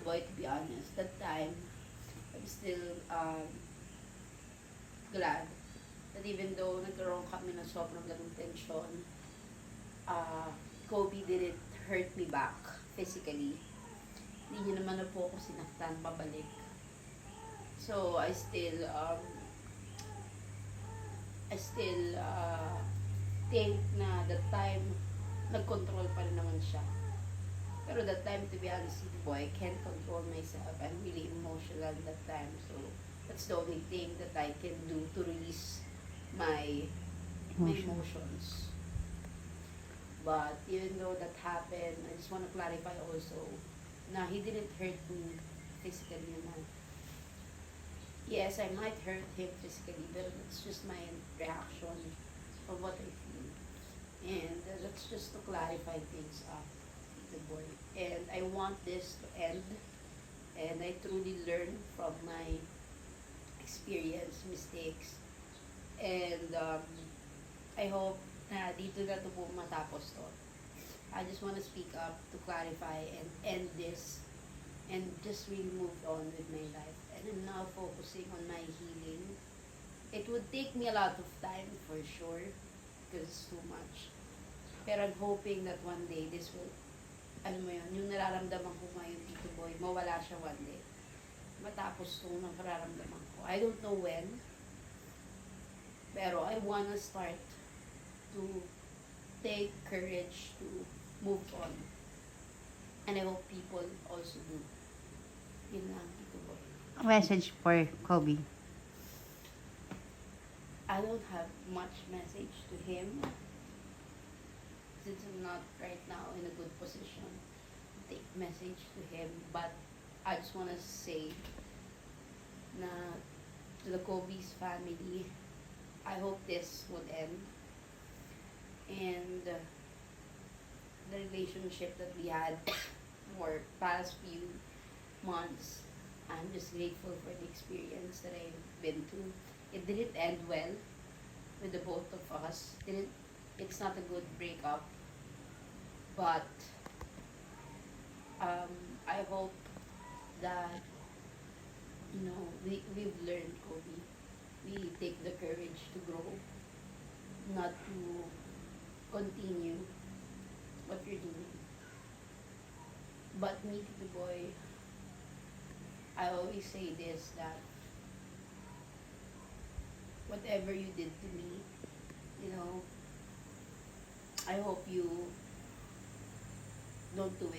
Boy, to be honest, that time, I'm still glad that even though nagkaroon kami ng sobrang ganung tension, uh, Kobe didn't hurt me back physically. Hindi niya naman na po ako sinaktan pabalik. So, I still think na that time, nag-control pa rin naman siya. Pero that time, to be honest with you, boy, I can't control myself. I'm really emotional that time. So, that's the only thing that I can do to release my emotions. But even though that happened, I just want to clarify also na he didn't hurt me physically naman. Yes, I might hurt him physically, but it's just my reaction of what I feel. And that's just to clarify things up, the boy. And I want this to end. And I truly learn from my experience, mistakes. And I hope na dito na to po matapos to. I just want to speak up to clarify and end this and just really move on with my life. And I'm now focusing on my healing. It would take me a lot of time for sure because it's too much. Pero I'm hoping that one day this will, ano mo yun, yung nararamdaman ko ngayon, Tito Boy, mawala siya one day. Matapos itong nararamdaman ko. I don't know when, pero I wanna start to take courage to move on. And I hope people also do. Yun lang, Tito Boy. A message for Kobe. I don't have much message to him since I'm not right now in a good position to take message to him. But I just want to say na to the Kobe's family, I hope this would end. And the relationship that we had for past few months, I'm just grateful for the experience that I've been through. It didn't end well with the both of us. It's not a good breakup, but I hope that we've learned, Kobe. We take the courage to grow, not to continue what you're doing. But me, the boy, I always say this, that whatever you did to me, I hope you don't do it